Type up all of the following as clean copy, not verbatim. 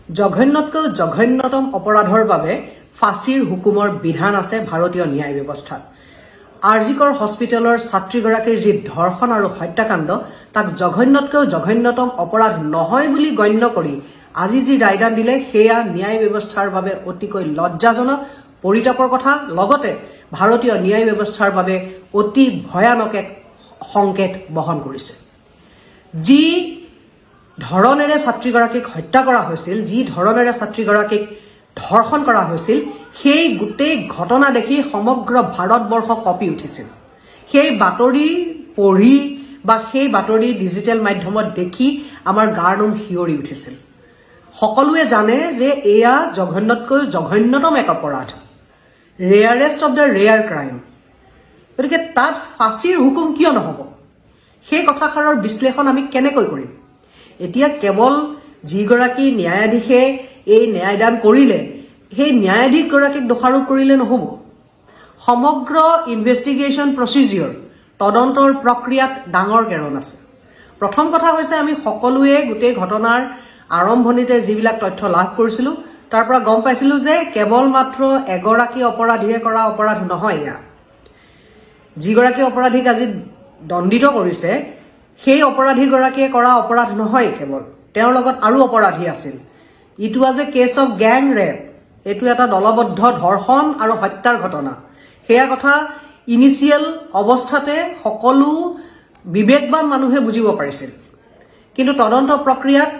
জঘন্যতকৈ জঘন্যতম অপৰাধৰ বাবে ফাঁচীৰ হুকুমৰ বিধান আছে ভাৰতীয় ন্যায় ব্যৱস্থাত। আৰজিকৰ হস্পিটেলৰ ছাত্ৰীগৰাকীৰ যি ধৰ্ষণ আৰু হত্যাকাণ্ড তাক জঘন্যতকৈ জঘন্যতম অপৰাধ নহয় বুলি গণ্য কৰি আজি যি ৰায়দান দিলে সেয়া ন্যায় ব্যৱস্থাৰ বাবে অতিকৈ লজ্জাজনক পৰিতাপৰ কথা, লগতে ভাৰতীয় ন্যায় ব্যৱস্থাৰ বাবে অতি ভয়ানক এক সংকেত বহন কৰিছে। যি ধৰণেৰে ছাত্ৰীগৰাকীক হত্যা কৰা হৈছিল, যি ধৰণেৰে ছাত্ৰীগৰাকীক ধৰ্ষণ কৰা হৈছিল, সেই গোটেই ঘটনা দেখি সমগ্ৰ ভাৰতবৰ্ষ কঁপি উঠিছিল। সেই বাতৰি পঢ়ি বা সেই বাতৰি ডিজিটেল মাধ্যমত দেখি আমাৰ গাৰ নোম শিয়ৰি উঠিছিল। সকলোৱে জানে যে এয়া জঘন্যতকৈ জঘন্যতম এক অপৰাধ, rarest of the rare crime. গতিকে তাত ফাঁচীৰ হুকুম কিয় নহ'ব? সেই কথাষাৰৰ বিশ্লেষণ আমি কেনেকৈ কৰিম? এতিয়া কেৱল যিগৰাকী ন্যায়াধীশে এই ন্যায়দান কৰিলে সেই ন্যায়াধীশগৰাকীক দোষাৰোপ কৰিলে নহ'ব। সমগ্ৰ ইনভেষ্টিগেশ্যন প্ৰচিডিঅ'ৰ তদন্তৰ প্ৰক্ৰিয়াত ডাঙৰ কেৰণ আছে। প্ৰথম কথা হৈছে আমি সকলোৱে গোটেই ঘটনাৰ আৰম্ভণিতে যিবিলাক তথ্য লাভ কৰিছিলোঁ তাৰ পৰা গম পাইছিলোঁ যে কেৱল মাত্ৰ এগৰাকী অপৰাধীয়ে কৰা অপৰাধ নহয়। এয়া যিগৰাকী অপৰাধীক আজি দণ্ডিত কৰিছে সেই অপৰাধীগৰাকীয়ে কৰা অপৰাধ নহয়, কেৱল তেওঁৰ লগত আৰু অপৰাধী আছিল। It was a case of gang rape. এইটো এটা দলবদ্ধ ধৰ্ষণ আৰু হত্যাৰ ঘটনা। সেয়া কথা ইনিচিয়েল অৱস্থাতে সকলো বিবেকবান মানুহে বুজিব পাৰিছিল, কিন্তু তদন্ত প্ৰক্ৰিয়াত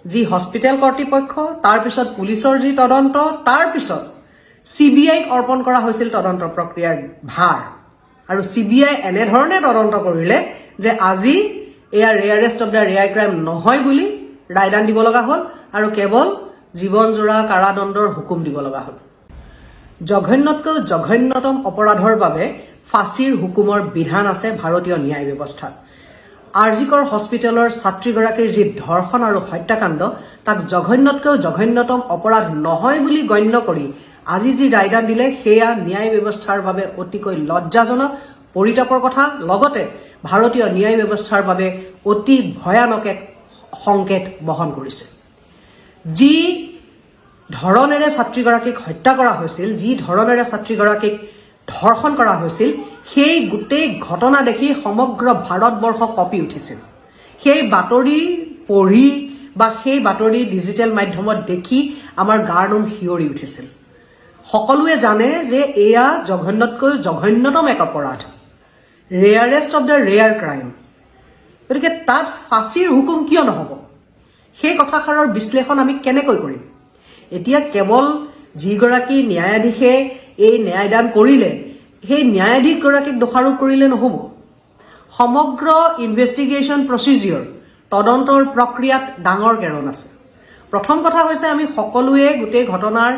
যি হস্পিটেল কৰ্তৃপক্ষ, তাৰপিছত পুলিচৰ যি তদন্ত, তাৰপিছত CBIক অৰ্পণ কৰা হৈছিল তদন্ত প্ৰক্ৰিয়াৰ ভাৰ। আৰু CBI এনেধৰণে তদন্ত কৰিলে যে আজি এয়া rarest of the rare crime নহয় বুলি ৰায়দান দিব লগা হ'ল আৰু কেৱল জীৱনজোৰা কাৰাদণ্ডৰ হুকুম দিব লগা হ'ল। জঘন্যতকৈ জঘন্যতম অপৰাধৰ বাবে ফাঁচীৰ হুকুমৰ বিধান আছে ভাৰতীয় ন্যায় ব্যৱস্থাত। আৰজিকৰ হস্পিটেলৰ ছাত্ৰীগৰাকীৰ যি ধৰ্ষণ আৰু হত্যাকাণ্ড তাক জঘন্যতকৈ জঘন্যতম অপৰাধ নহয় বুলি গণ্য কৰি আজি যি ৰায়দান দিলে সেয়া ন্যায় ব্যৱস্থাৰ বাবে অতিকৈ লজ্জাজনক পৰিতাপৰ কথা, লগতে ভাৰতীয় ন্যায় ব্যৱস্থাৰ বাবে অতি ভয়ানক এক সংকেত বহন কৰিছে। যি ধৰণেৰে ছাত্ৰীগৰাকীক হত্যা কৰা হৈছিল, যি ধৰণেৰে ছাত্ৰীগৰাকীক ধৰ্ষণ কৰা হৈছিল, সেই গোটেই ঘটনা দেখি সমগ্ৰ ভাৰতবৰ্ষ কঁপি উঠিছিল। সেই বাতৰি পঢ়ি বা সেই বাতৰি ডিজিটেল মাধ্যমত দেখি আমাৰ গাৰ নোম শিয়ৰি উঠিছিল। সকলোৱে জানে যে এয়া জঘন্যতকৈ জঘন্যতম এক অপৰাধ, rarest of the rare crime. গতিকে তাত ফাঁচীৰ হুকুম কিয় নহ'ব? সেই কথাষাৰৰ বিশ্লেষণ আমি কেনেকৈ কৰিম? এতিয়া কেৱল যিগৰাকী ন্যায়াধীশে এই ন্যায়দান কৰিলে সেই ন্যায়াধীশগৰাকীক দোষাৰোপ কৰিলে নহ'ব। সমগ্ৰ ইনভেষ্টিগেশ্যন প্ৰচিডিঅ'ৰ তদন্তৰ প্ৰক্ৰিয়াত ডাঙৰ কেৰণ আছে। প্ৰথম কথা হৈছে আমি সকলোৱে গোটেই ঘটনাৰ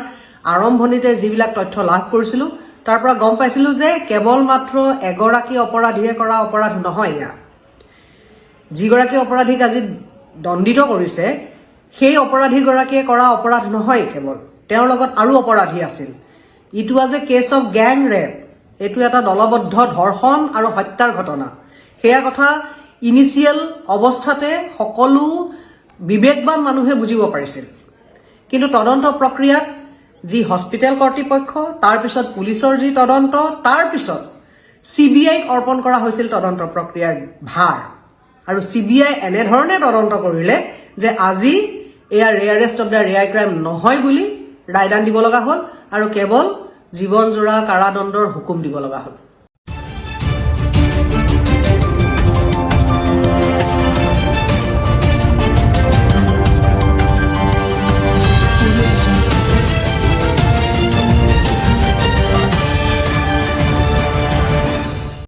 আৰম্ভণিতে যিবিলাক তথ্য লাভ কৰিছিলোঁ তাৰ পৰা গম পাইছিলোঁ যে কেৱল মাত্ৰ এগৰাকী অপৰাধীয়ে কৰা অপৰাধ নহয়। এয়া যিগৰাকী অপৰাধীক আজি দণ্ডিত কৰিছে সেই অপৰাধীগৰাকীয়ে কৰা অপৰাধ নহয়, কেৱল তেওঁৰ লগত আৰু অপৰাধী আছিল। It was a case of gang rape. এইটো এটা দলবদ্ধ ধৰ্ষণ আৰু হত্যাৰ ঘটনা। সেয়া কথা ইনিচিয়েল অৱস্থাতে সকলো বিবেকবান মানুহে বুজিব পাৰিছিল, কিন্তু তদন্ত প্ৰক্ৰিয়াত যি হস্পিটেল কৰ্তৃপক্ষ, তাৰপিছত পুলিচৰ যি তদন্ত, তাৰপিছত CBIক অৰ্পণ কৰা হৈছিল তদন্ত প্ৰক্ৰিয়াৰ ভাৰ। আৰু CBI এনেধৰণে তদন্ত কৰিলে যে আজি এয়া rarest of the rare crime নহয় বুলি ৰায়দান দিব লগা হ'ল আৰু কেৱল জীৱনজোৰা কাৰাদণ্ডৰ হুকুম দিব লগা হ'ল।